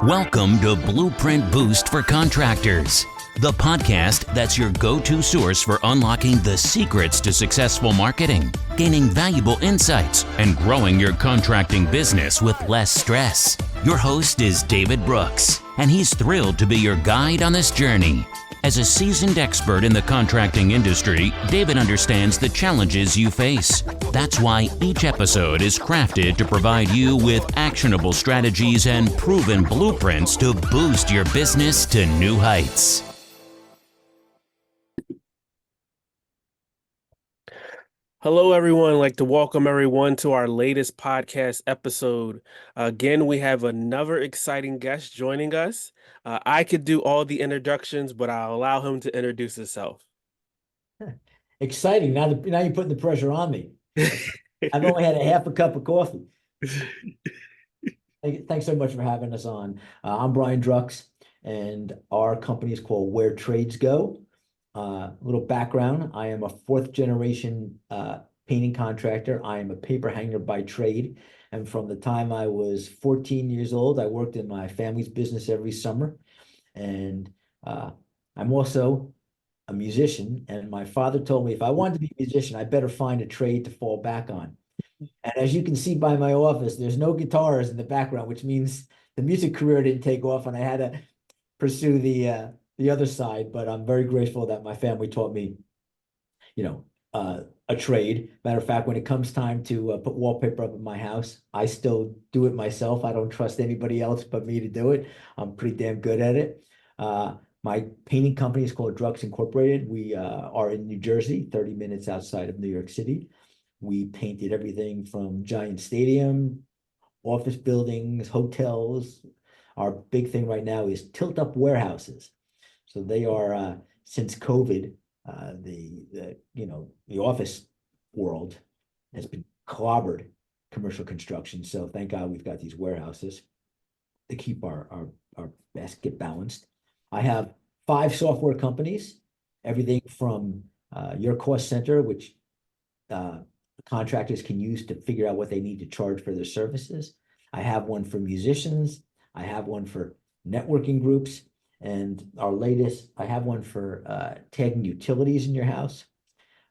Welcome to Blueprint Boost for Contractors, the podcast that's your go-to source for unlocking the secrets to successful marketing, gaining valuable insights, and growing your contracting business with less stress. Your host is David Drucks, and he's thrilled to be your guide on this journey. As a seasoned expert in the contracting industry, David understands the challenges you face. That's why each episode is crafted to provide you with actionable strategies and proven blueprints to boost your business to new heights. Hello, everyone. I'd like to welcome everyone to our latest podcast episode. Again, we have another exciting guest joining us. I could do all the introductions, but I'll allow him to introduce himself. Exciting. Now you're putting the pressure on me. I've only had a half a cup of coffee. Thanks so much for having us on. I'm Brian Drucks, and our company is called Where Trades Go. Little background, I am a fourth generation painting contractor. I am a paper hanger by trade. And from the time I was 14 years old, I worked in my family's business every summer. And I'm also a musician. And my father told me if I wanted to be a musician, I better find a trade to fall back on. And as you can see by my office, there's no guitars in the background, which means the music career didn't take off and I had to pursue the other side. But I'm very grateful that my family taught me, a trade. Matter of fact, when it comes time to put wallpaper up in my house, I still do it myself. I don't trust anybody else but me to do it. I'm pretty damn good at it. My painting company is called Drucks Incorporated. We are in New Jersey, 30 minutes outside of New York City. We painted everything from giant stadium, office buildings, hotels. Our big thing right now is tilt-up warehouses. So they are, since COVID, the office world has been clobbered commercial construction. So thank God we've got these warehouses to keep our basket balanced. I have 5 software companies, everything from your cost center, which contractors can use to figure out what they need to charge for their services. I have one for musicians. I have one for networking groups. And our latest, I have one for tagging utilities in your house.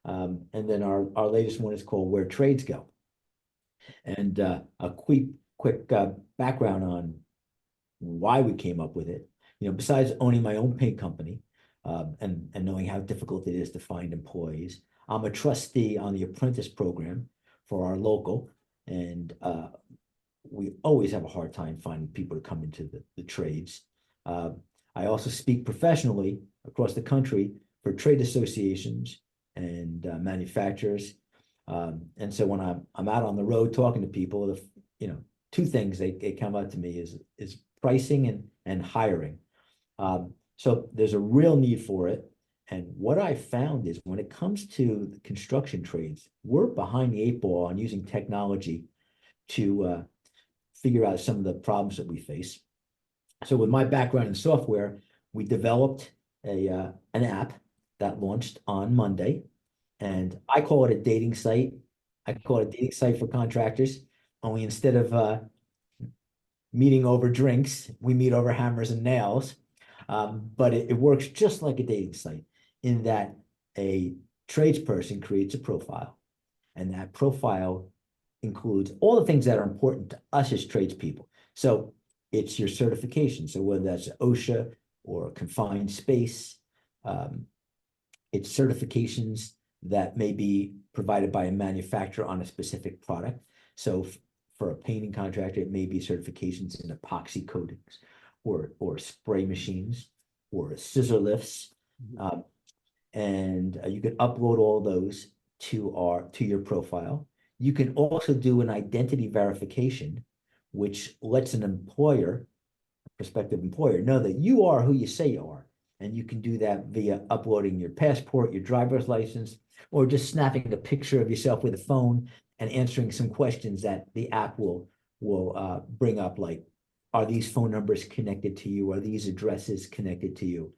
And then our latest one is called Where Trades Go. And a quick background on why we came up with it. Besides owning my own paint company and knowing how difficult it is to find employees, I'm a trustee on the apprentice program for our local. And we always have a hard time finding people to come into the trades. I also speak professionally across the country for trade associations and manufacturers. And so when I'm out on the road talking to people, 2 things they come up to me is pricing and hiring. So there's a real need for it. And what I found is when it comes to the construction trades, we're behind the 8 ball on using technology to figure out some of the problems that we face. So with my background in software, we developed an app that launched on Monday, and I call it a dating site. I call it a dating site for contractors, only instead of meeting over drinks, we meet over hammers and nails. But it works just like a dating site in that a tradesperson creates a profile, and that profile includes all the things that are important to us as tradespeople. So it's your certification. So whether that's OSHA or confined space, it's certifications that may be provided by a manufacturer on a specific product. So for a painting contractor, it may be certifications in epoxy coatings or spray machines or scissor lifts. And you can upload all those to your profile. You can also do an identity verification, which lets an employer, a prospective employer, know that you are who you say you are. And you can do that via uploading your passport, your driver's license, or just snapping a picture of yourself with a phone and answering some questions that the app will bring up, like, are these phone numbers connected to you? Are these addresses connected to you?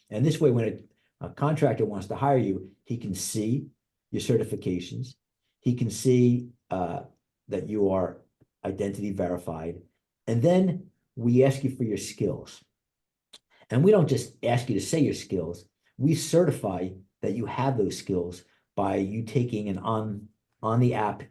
And this way, when a contractor wants to hire you, he can see your certifications. He can see that you are identity verified. And then we ask you for your skills. And we don't just ask you to say your skills. We certify that you have those skills by you taking an on the app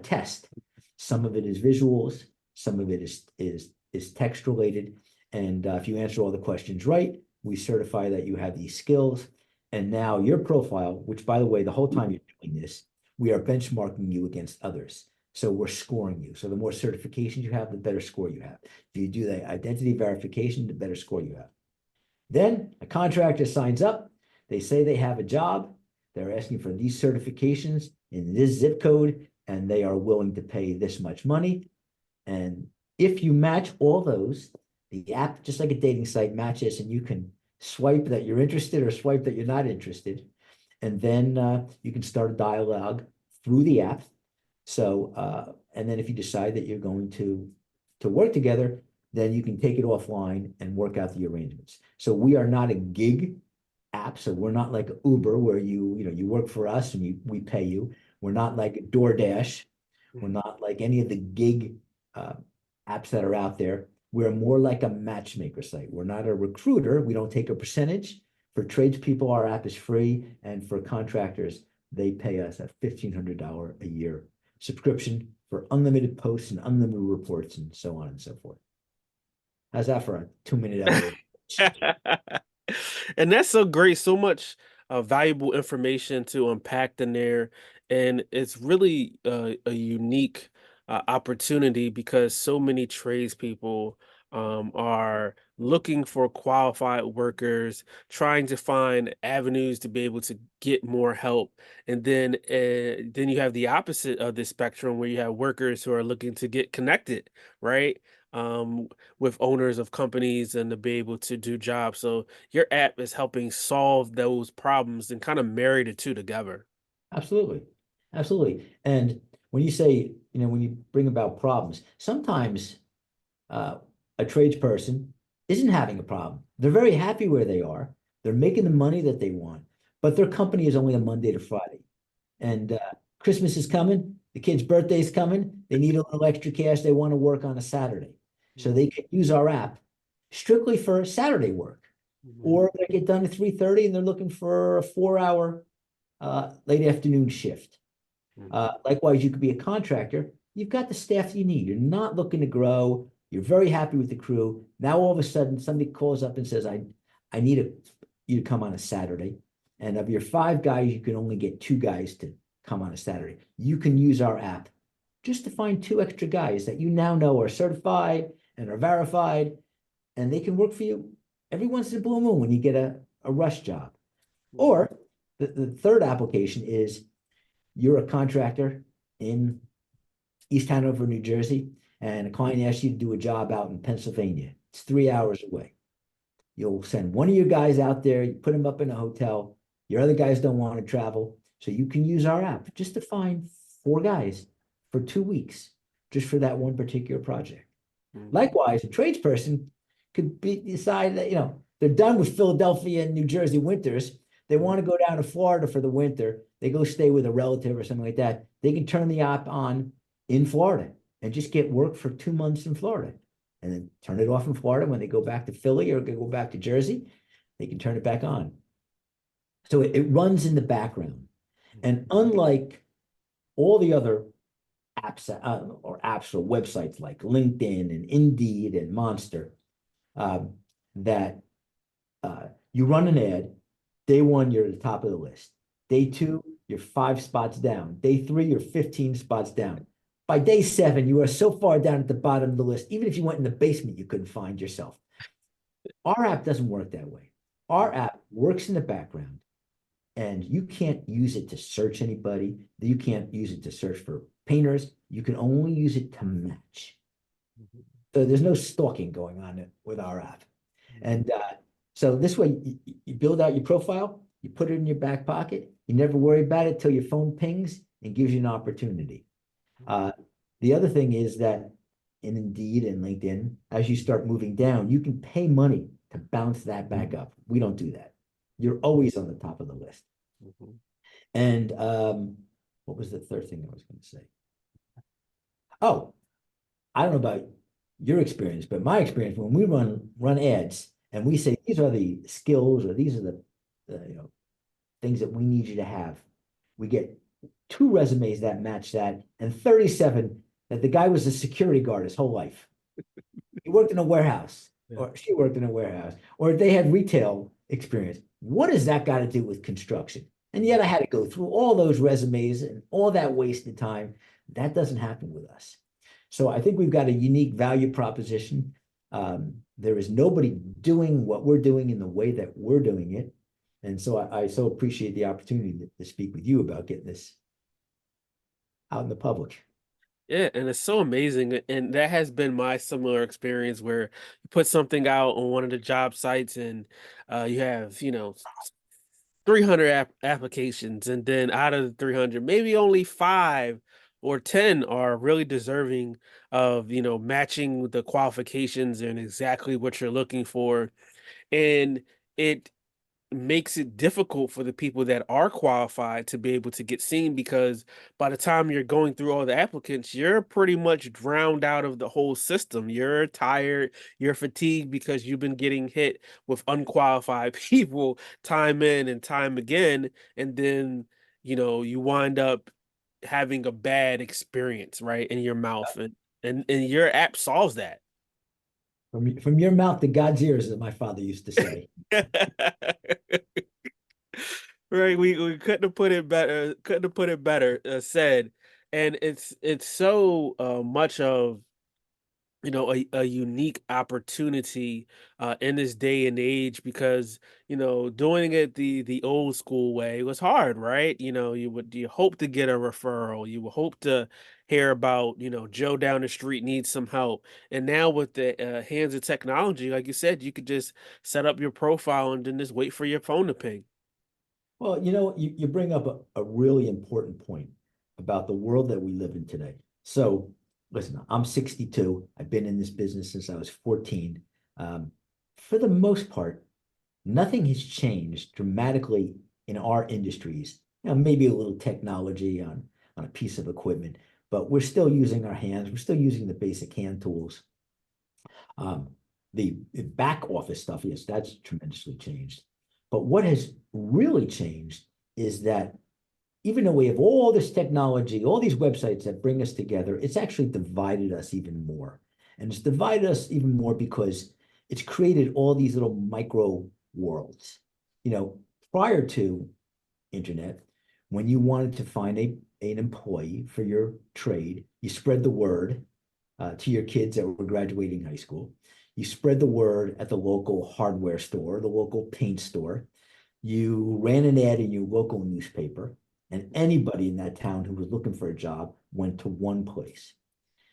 test. Some of it is visuals, some of it is text related. And if you answer all the questions right, we certify that you have these skills. And now your profile, which by the way, the whole time you're doing this, we are benchmarking you against others. So we're scoring you. So the more certifications you have, the better score you have. If you do the identity verification, the better score you have. Then a contractor signs up. They say they have a job. They're asking for these certifications in this zip code, and they are willing to pay this much money. And if you match all those, the app, just like a dating site, matches, and you can swipe that you're interested or swipe that you're not interested. And then you can start a dialogue through the app. So, and then if you decide that you're going to work together, then you can take it offline and work out the arrangements. So we are not a gig app. So we're not like Uber where you work for us and we pay you. We're not like DoorDash. We're not like any of the gig apps that are out there. We're more like a matchmaker site. We're not a recruiter. We don't take a percentage. For tradespeople, our app is free. And for contractors, they pay us a $1,500 a year subscription for unlimited posts and unlimited reports and so on and so forth. How's that for a 2-minute elevator? And that's so great. So much valuable information to unpack in there. And it's really a unique opportunity because so many tradespeople are looking for qualified workers, trying to find avenues to be able to get more help. And then you have the opposite of the spectrum where you have workers who are looking to get connected, right? With owners of companies and to be able to do jobs. So your app is helping solve those problems and kind of marry the two together. Absolutely. Absolutely. And when you say, when you bring about problems, sometimes a tradesperson isn't having a problem. They're very happy where they are. They're making the money that they want, but their company is only a Monday to Friday. And Christmas is coming. The kid's birthday is coming. They need a little extra cash. They want to work on a Saturday. So they can use our app strictly for Saturday work. Or they get done at 3:30 and they're looking for a 4-hour late afternoon shift. Likewise, you could be a contractor. You've got the staff you need. You're not looking to grow. You're very happy with the crew. Now, all of a sudden, somebody calls up and says, I need you to come on a Saturday. And of your 5 guys, you can only get 2 guys to come on a Saturday. You can use our app just to find 2 extra guys that you now know are certified and are verified, and they can work for you every once in a blue moon when you get a rush job. Or the third application is you're a contractor in East Hanover, New Jersey, and a client asks you to do a job out in Pennsylvania. It's 3 hours away. You'll send one of your guys out there, you put him up in a hotel. Your other guys don't want to travel. So you can use our app just to find 4 guys for 2 weeks, just for that one particular project. Likewise, a tradesperson could decide that, they're done with Philadelphia and New Jersey winters. They want to go down to Florida for the winter. They go stay with a relative or something like that. They can turn the app on in Florida and just get work for 2 months in Florida and then turn it off in Florida. When they go back to Philly or go back to Jersey, they can turn it back on. So it runs in the background. And unlike all the other apps or websites like LinkedIn and Indeed and Monster, that you run an ad, day 1, you're at the top of the list. Day 2, you're 5 spots down. Day 3, you're 15 spots down. By day 7, you are so far down at the bottom of the list, even if you went in the basement, you couldn't find yourself. Our app doesn't work that way. Our app works in the background, and you can't use it to search anybody. You can't use it to search for painters. You can only use it to match. So there's no stalking going on with our app. And so this way, you build out your profile, you put it in your back pocket, you never worry about it till your phone pings and gives you an opportunity. The other thing is that in Indeed and LinkedIn, as you start moving down, you can pay money to bounce that back up. We don't do that. You're always on the top of the list. And what was the third thing I was going to say? Oh, I don't know about your experience, but my experience when we run ads and we say these are the skills or these are the things that we need you to have, we get 2 resumes that match that and 37 that the guy was a security guard his whole life. He worked in a warehouse, or she worked in a warehouse, or they had retail experience. What does that got to do with construction? And yet I had to go through all those resumes and all that wasted time. That doesn't happen with us. So I think we've got a unique value proposition. There is nobody doing what we're doing in the way that we're doing it. And so I so appreciate the opportunity to speak with you about getting this out in the public. Yeah, and it's so amazing. And that has been my similar experience where you put something out on one of the job sites and you have, 300 applications, and then out of the 300, maybe only 5 or 10 are really deserving of, matching the qualifications and exactly what you're looking for. And it makes it difficult for the people that are qualified to be able to get seen because by the time you're going through all the applicants, you're pretty much drowned out of the whole system. You're tired, you're fatigued because you've been getting hit with unqualified people time in and time again. And then, you wind up having a bad experience, right, in your mouth. And your app solves that. From your mouth to God's ears, as my father used to say. Right, we couldn't have put it better. Couldn't have put it better said, and it's so much of a unique opportunity in this day and age because doing it the old school way was hard, right? You hope to get a referral, you would hope to hear about Joe down the street needs some help, and now with the hands of technology, like you said, you could just set up your profile and then just wait for your phone to ping. Well, you bring up a really important point about the world that we live in today. So, listen, I'm 62. I've been in this business since I was 14. For the most part, nothing has changed dramatically in our industries. Maybe a little technology on a piece of equipment, but we're still using our hands. We're still using the basic hand tools. The back office stuff, yes, that's tremendously changed. But what has really changed is that even though we have all this technology, all these websites that bring us together, it's actually divided us even more. And it's divided us even more because it's created all these little micro worlds. Prior to internet, when you wanted to find an employee for your trade, you spread the word to your kids that were graduating high school. You spread the word at the local hardware store, the local paint store. You ran an ad in your local newspaper, and anybody in that town who was looking for a job went to one place.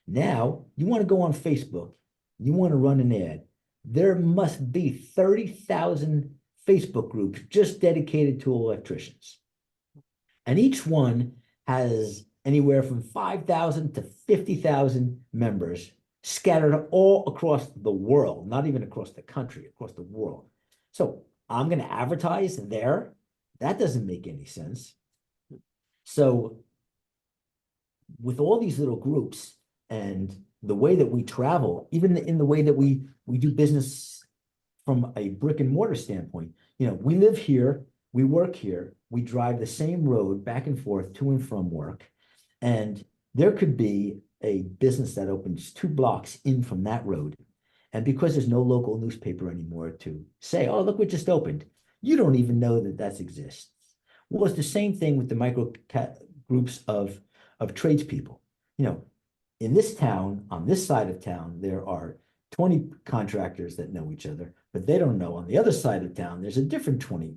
Now, you want to go on Facebook, you want to run an ad. There must be 30,000 Facebook groups just dedicated to electricians. And each one has anywhere from 5,000 to 50,000 members scattered all across the world, not even across the country, across the world. So I'm going to advertise there. That doesn't make any sense. So with all these little groups and the way that we travel, even in the way that we do business from a brick and mortar standpoint, we live here, we work here, we drive the same road back and forth to and from work. And there could be a business that opens 2 blocks in from that road. And because there's no local newspaper anymore to say, oh, look what just opened, you don't even know that exists. Well, it's the same thing with the micro groups of tradespeople. In this town, on this side of town, there are 20 contractors that know each other, but they don't know on the other side of town, there's a different 20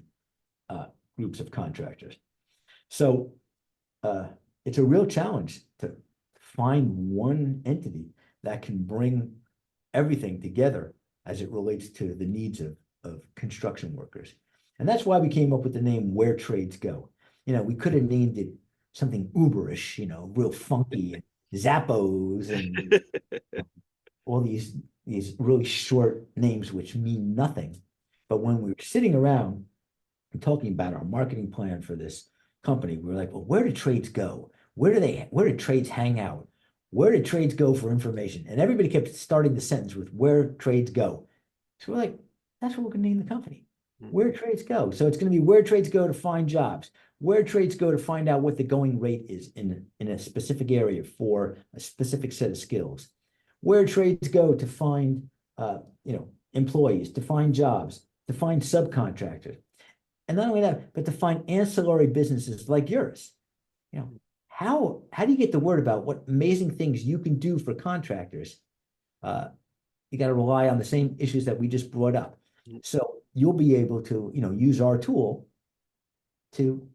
groups of contractors. So it's a real challenge to find one entity that can bring everything together as it relates to the needs of construction workers. And that's why we came up with the name Where Trades Go. We could have named it something Uberish, real funky, Zappos and all these really short names which mean nothing. But when we were sitting around and talking about our marketing plan for this company, we were like, well, where do trades go? Where do trades hang out? where do trades go for information? And everybody kept starting the sentence with where trades go. So we're like, that's what we're going to name the company. Where trades go. So it's going to be where trades go to find jobs, where trades go to find out what the going rate is in a specific area for a specific set of skills, where trades go to find, employees, to find jobs, to find subcontractors. And not only that, but to find ancillary businesses like yours. How do you get the word about what amazing things you can do for contractors? You got to rely on the same issues that we just brought up. So you'll be able to, use our tool to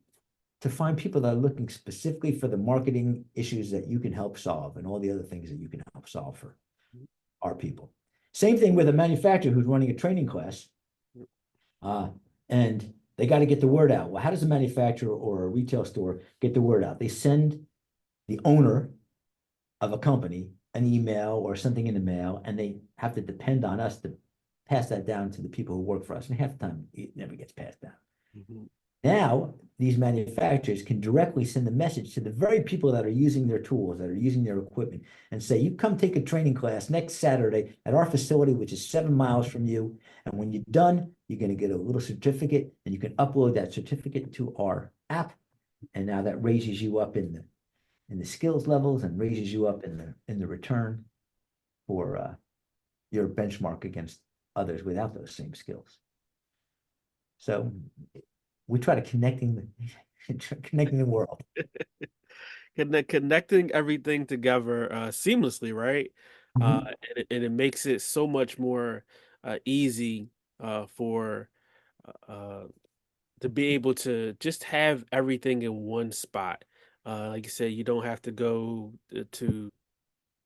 find people that are looking specifically for the marketing issues that you can help solve and all the other things that you can help solve for our people. Same thing with a manufacturer who's running a training class, and they got to get the word out. Well, how does a manufacturer or a retail store get the word out? They send the owner of a company an email or something in the mail, and they have to depend on us to pass that down to the people who work for us. And half the time, it never gets passed down. Now, these manufacturers can directly send a message to the very people that are using their tools, that are using their equipment, and say, you come take a training class next Saturday at our facility, which is 7 miles from you. And when you're done, you're going to get a little certificate, and you can upload that certificate to our app. And now that raises you up in the skills levels and raises you up in the return for your benchmark against others without those same skills. So we try to connecting the world. Connecting everything together seamlessly, right? Mhm. And it makes it so much more easy for to be able to just have everything in one spot. Like you said, you don't have to go to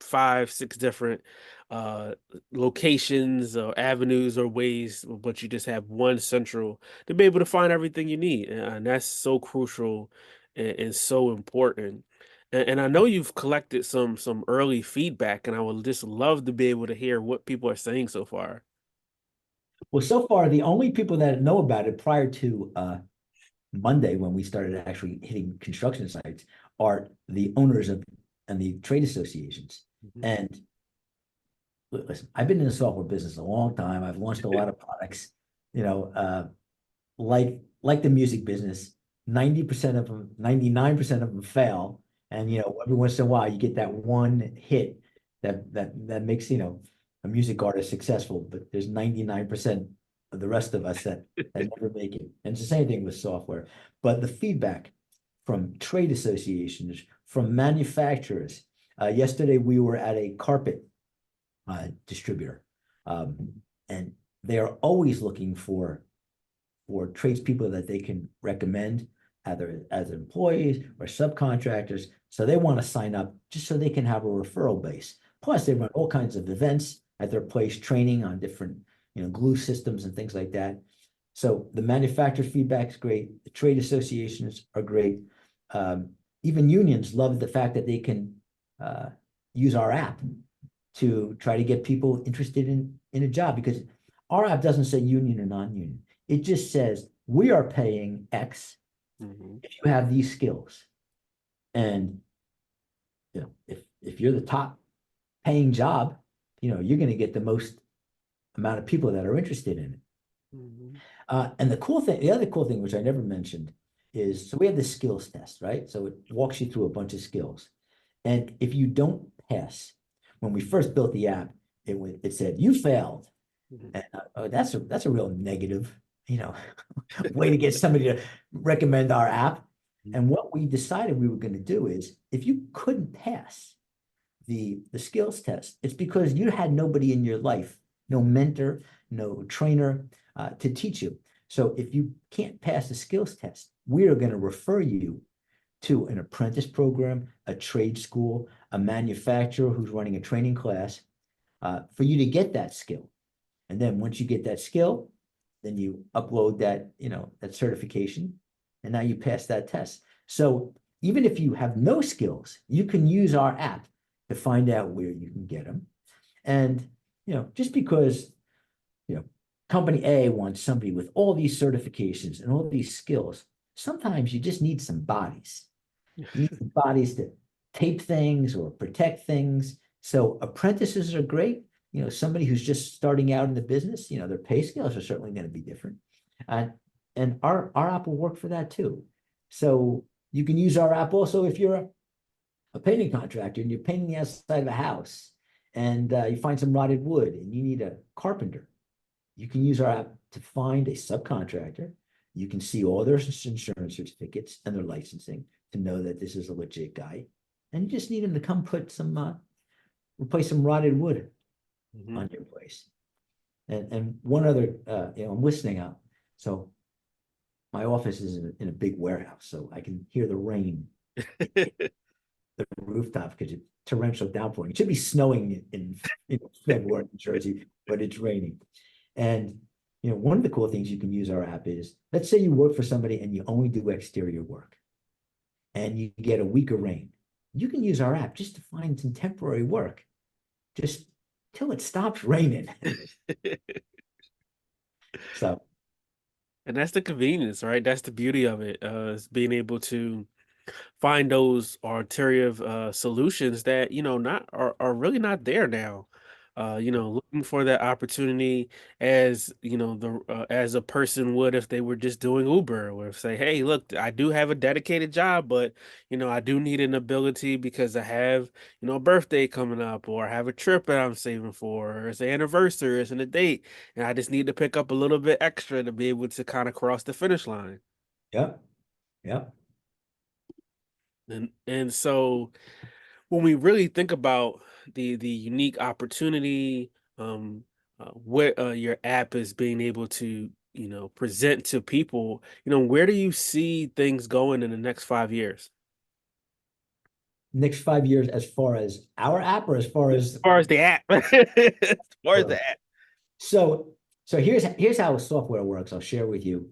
5, 6 different uh locations or avenues or ways, but you just have one central to be able to find everything you need. And that's so crucial and so important. And I know you've collected some early feedback, and I would just love to be able to hear what people are saying so far. Well, so far, the only people that know about it prior to Monday, when we started actually hitting construction sites, are the owners of and the trade associations. Mhm. And listen, I've been in the software business a long time. I've launched a lot of products, you know, like the music business, 90% of them, 99% of them fail. And every once in a while you get that one hit that makes, a music artist successful, but there's 99% of the rest of us that never make it. And it's the same thing with software. But the feedback from trade associations, from manufacturers. Yesterday we were at a carpet distributor. And they are always looking for tradespeople that they can recommend, either as employees or subcontractors. So they want to sign up just so they can have a referral base. Plus, they run all kinds of events at their place, training on different, glue systems and things like that. So the manufacturer feedback is great. The trade associations are great. Even unions love the fact that they can use our app to try to get people interested in a job, because our app doesn't say union or non-union. It just says we are paying X if you have these skills. And if you're the top paying job, you're going to get the most amount of people that are interested in it. And the other cool thing, which I never mentioned, is so we have the skills test, right? So it walks you through a bunch of skills. And if you don't pass, when we first built the app, it said you failed. And that's a real negative, way to get somebody to recommend our app. And what we decided we were going to do is, if you couldn't pass the skills test, it's because you had nobody in your life, no mentor, no trainer to teach you. So if you can't pass the skills test, we are going to refer you to an apprentice program, a trade school, a manufacturer who's running a training class for you to get that skill. And then once you get that skill, then you upload that, that certification, and now you pass that test. So even if you have no skills, you can use our app to find out where you can get them. And, just because, company A wants somebody with all these certifications and all these skills, sometimes you just need some bodies. You need some bodies to tape things or protect things. So apprentices are great. Somebody who's just starting out in the business, their pay scales are certainly going to be different. And our app will work for that too. So you can use our app also if you're a painting contractor and you're painting the outside of a house and you find some rotted wood and you need a carpenter. You can use our app to find a subcontractor. You can see all their insurance certificates and their licensing to know that this is a legit guy. And you just need him to come put some, replace some rotted wood on your place. And one other, I'm listening out. So my office is in a big warehouse, so I can hear the rain, the rooftop, because it's torrential downpouring. It should be snowing in February in Jersey, but it's raining. And one of the cool things you can use our app is, let's say you work for somebody and you only do exterior work, and you get a week of rain. You can use our app just to find some temporary work, just till it stops raining. So. And that's the convenience, right? That's the beauty of it, is being able to find those alternative solutions that not are really not there now. Looking for that opportunity as as a person would if they were just doing Uber, or say, hey, look, I do have a dedicated job, but I do need an ability because I have a birthday coming up, or I have a trip that I'm saving for, or it's an anniversary, it's a date, and I just need to pick up a little bit extra to be able to kind of cross the finish line. Yep. Yep. And so when we really think about the unique opportunity, what your app is being able to present to people, where do you see things going in the next 5 years? Next 5 years, as far as our app, or as far as As far as the app, as far as the app. So here's how software works. I'll share with you.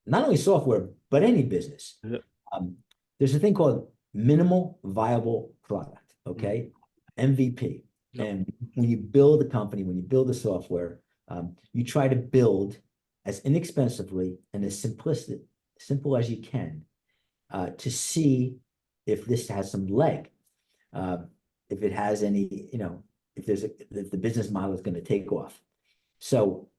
Not only software, but any business. There's a thing called minimal viable product, okay? MVP. Yep. And when you build a company, when you build a software, you try to build as inexpensively and as simple as you can, to see if this has some leg, if it has any, if the business model is going to take off. So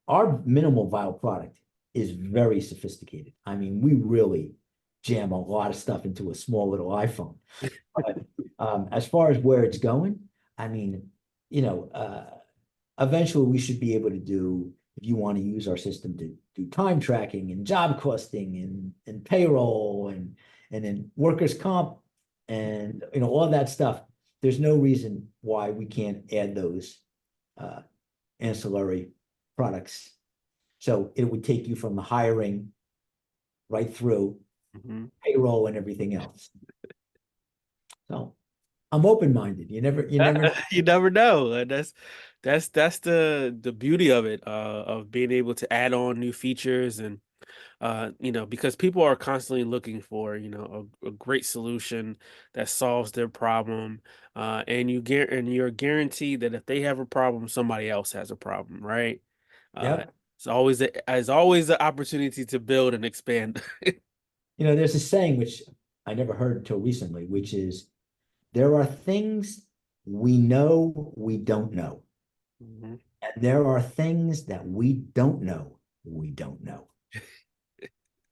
our minimal viable product is very sophisticated. I mean, we really jam a lot of stuff into a small little iPhone. But as far as where it's going, I mean, eventually we should be able to do, if you want to use our system to do time tracking and job costing and payroll and then workers' comp and all that stuff. There's no reason why we can't add those ancillary products. So it would take you from the hiring right through payroll and everything else. So I'm open-minded. You never You never know. And that's the beauty of it, of being able to add on new features, and because people are constantly looking for a great solution that solves their problem, and you're guaranteed that if they have a problem, somebody else has a problem, right? Yep. It's always the opportunity to build and expand. There's a saying which I never heard until recently, which is, there are things we know we don't know. And there are things that we don't know we don't know.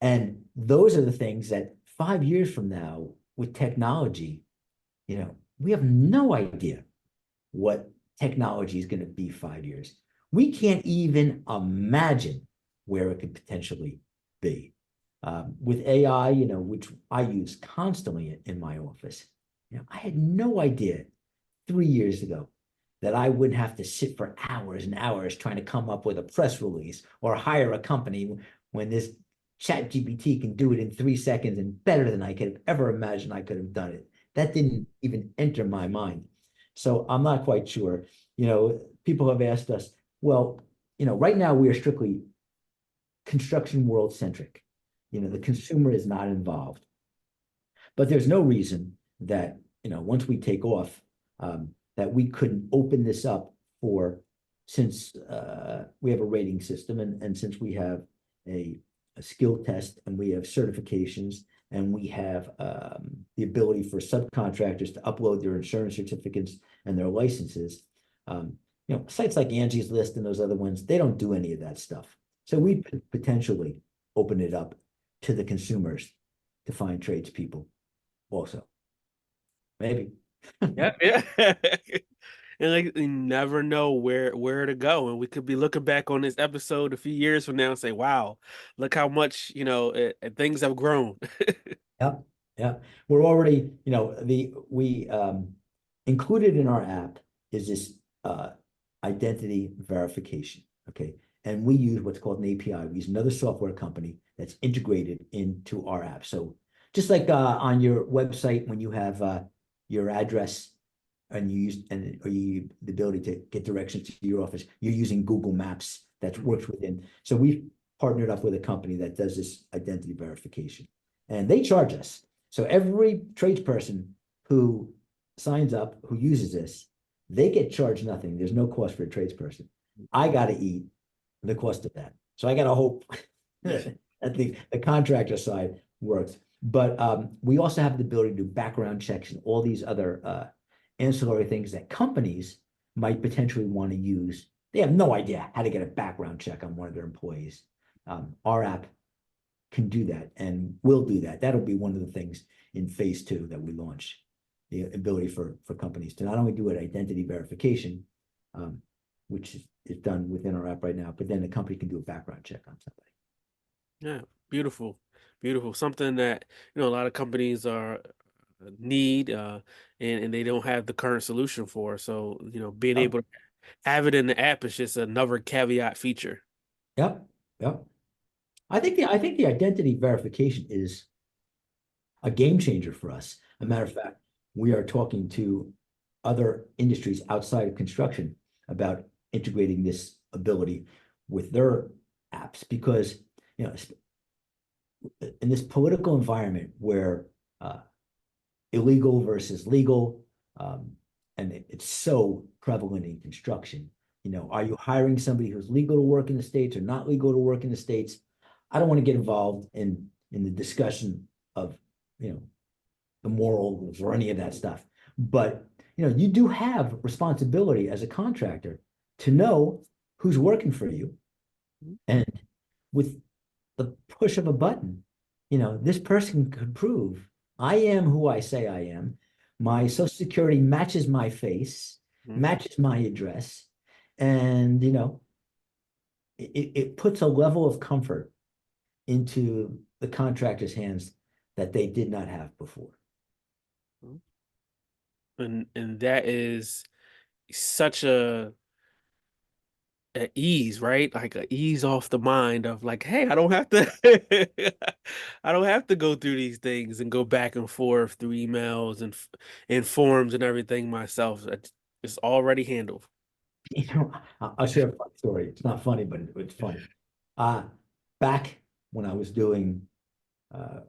And those are the things that 5 years from now, with technology, we have no idea what technology is going to be 5 years. We can't even imagine where it could potentially be. With AI, which I use constantly in my office, I had no idea 3 years ago that I wouldn't have to sit for hours and hours trying to come up with a press release or hire a company when this ChatGPT can do it in 3 seconds and better than I could have ever imagined I could have done it. That didn't even enter my mind. So I'm not quite sure. People have asked us, well, right now we are strictly construction world centric. The consumer is not involved. But there's no reason that, once we take off, that we couldn't open this up since we have a rating system, and since we have a skill test and we have certifications and we have the ability for subcontractors to upload their insurance certificates and their licenses. Sites like Angie's List and those other ones, they don't do any of that stuff. So we could potentially open it up to the consumers to find tradespeople also. Maybe. Yeah, yeah. And like you never know where to go. And we could be looking back on this episode a few years from now and say, wow, look how much, things have grown. Yep, yep. We're already, we included in our app is this identity verification. Okay. And we use what's called an API. We use another software company that's integrated into our app. So just like on your website, when you have your address and the ability to get directions to your office, you're using Google Maps that works within. So we've partnered up with a company that does this identity verification, and they charge us. So every tradesperson who signs up, who uses this, they get charged nothing. There's no cost for a tradesperson. I got to eat the cost of that. So I got to hope that the contractor side works. But we also have the ability to do background checks and all these other ancillary things that companies might potentially want to use. They have no idea how to get a background check on one of their employees. Our app can do that and will do that. That'll be one of the things in phase 2 that we launch, the ability for companies to not only do an identity verification, which is done within our app right now, but then the company can do a background check on somebody. Yeah, beautiful, beautiful. Something that, a lot of companies are need and they don't have the current solution for. So, being Yep, able to have it in the app is just another caveat feature. yep, yep. I think the identity verification is a game changer for us. As a matter of fact, we are talking to other industries outside of construction about integrating this ability with their apps because, in this political environment where illegal versus legal, and it's so prevalent in construction, are you hiring somebody who's legal to work in the States or not legal to work in the States? I don't want to get involved in the discussion of, the morals or any of that stuff. But, you do have responsibility as a contractor to know who's working for you. And with the push of a button, this person could prove I am who I say I am. My social security matches my face, Mhm. matches my address. And, it puts a level of comfort into the contractor's hands that they did not have before. And that is such a ease, right? Like a ease off the mind of like, hey, I don't have to I don't have to go through these things and go back and forth through emails and forms and everything myself. It's already handled. I'll share a funny story. It's not funny, but it's funny. Uh, Back when uh, I was doing a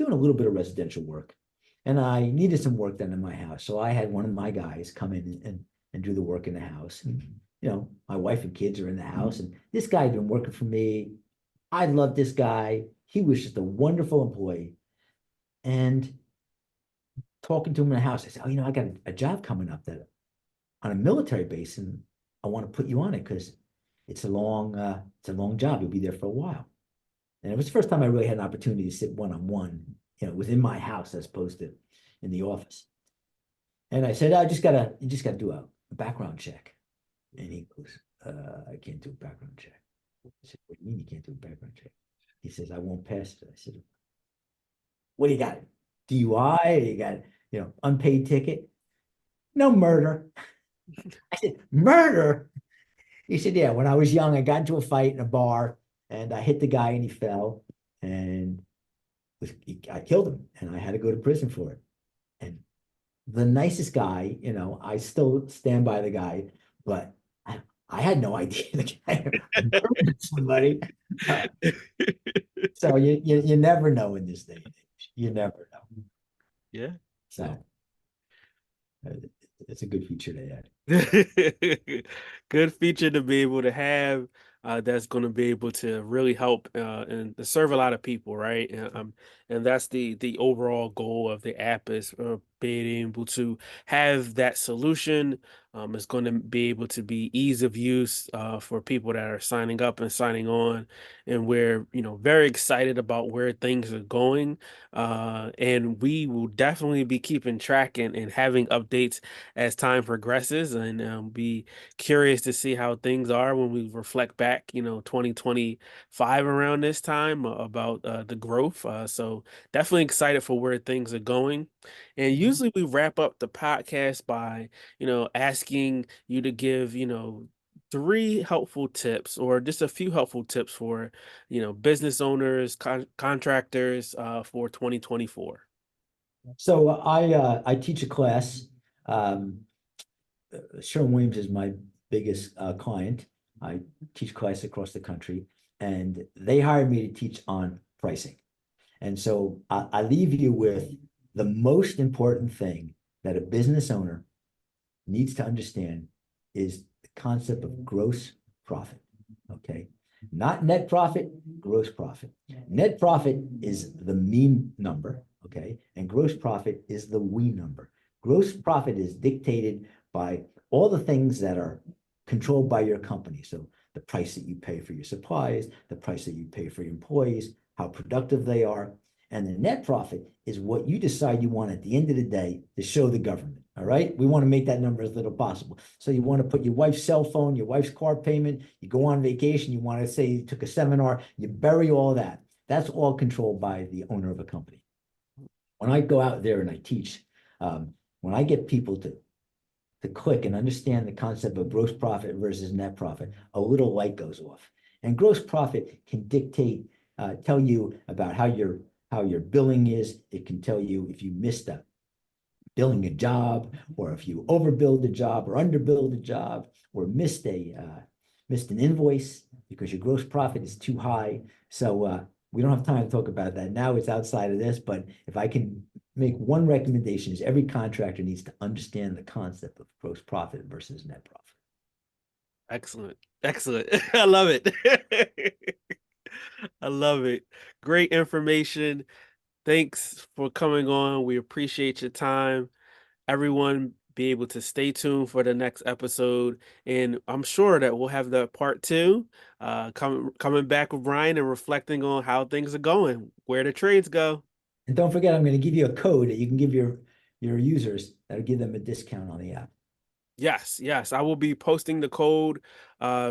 little bit of residential work, and I needed some work done in my house. So I had one of my guys come in and do the work in the house. And, my wife and kids are in the house, and this guy had been working for me. I loved this guy. He was just a wonderful employee. And talking to him in the house, I said, "Oh, I got a job coming up that on a military base, and I want to put you on it because it's a long job. You'll be there for a while." And it was the first time I really had an opportunity to sit one-on-one, within my house as opposed to in the office. And I said, you just gotta do a background check. And he goes, I can't do a background check. I said, what do you mean you can't do a background check? He says, I won't pass it. I said, what do you got? DUI? You got, unpaid ticket? No murder. I said, murder? He said, yeah, when I was young, I got into a fight in a bar and I hit the guy and he fell and I killed him and I had to go to prison for it. And the nicest guy, I still stand by the guy, but I had no idea the guy murdered somebody. So you never know in this day and age. You never know. Yeah. So it's a good feature to add. Good feature to be able to have that's going to be able to really help and to serve a lot of people, right? And that's the overall goal of the app is being able to have that solution. It's going to be able to be ease of use for people that are signing up and signing on, and we're very excited about where things are going. And we will definitely be keeping track and having updates as time progresses, and be curious to see how things are when we reflect back, 2025 around this time about the growth. So definitely excited for where things are going. And usually we wrap up the podcast by, asking you to give, three helpful tips or just a few helpful tips for, business owners, contractors for 2024. So I teach a class. Um, Sherwin-Williams is my biggest client. I teach classes across the country, and they hired me to teach on pricing. And so I leave you with the most important thing that a business owner needs to understand is the concept of gross profit. Okay. Not net profit, gross profit. Net profit is the mean number. Okay. And gross profit is the we number. Gross profit is dictated by all the things that are controlled by your company. So the price that you pay for your supplies, the price that you pay for your employees, how productive they are. And the net profit is what you decide you want at the end of the day to show the government. All right. We want to make that number as little possible. So you want to put your wife's cell phone, your wife's car payment, you go on vacation, you want to say you took a seminar, you bury all that. That's all controlled by the owner of a company. When I go out there and I teach, when I get people to click and understand the concept of gross profit versus net profit, a little light goes off. And gross profit can dictate, tell you about how your billing is. It can tell you if you missed a billing a job, or if you overbilled a job or underbilled a job, or missed an invoice because your gross profit is too high. So we don't have time to talk about that now. It's outside of this, but if I can make one recommendation, is every contractor needs to understand the concept of gross profit versus net profit. Excellent. Excellent. I love it. I love it. Great information. Thanks for coming on. We appreciate your time. Everyone be able to stay tuned for the next episode. And I'm sure that we'll have the part two coming back with Brian and reflecting on how things are going, where the trades go. And don't forget, I'm going to give you a code that you can give your users that'll give them a discount on the app. Yes, yes. I will be posting the code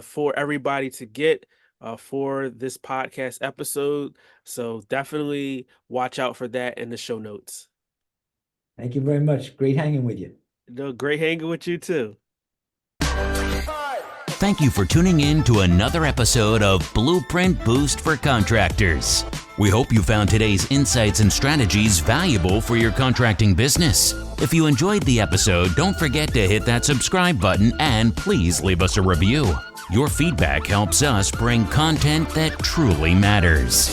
for everybody to get for this podcast episode. So definitely watch out for that in the show notes. Thank you very much. Great hanging with you. No, great hanging with you too. Thank you for tuning in to another episode of Blueprint Boost for Contractors. We hope you found today's insights and strategies valuable for your contracting business. If you enjoyed the episode, don't forget to hit that subscribe button and please leave us a review. Your feedback helps us bring content that truly matters.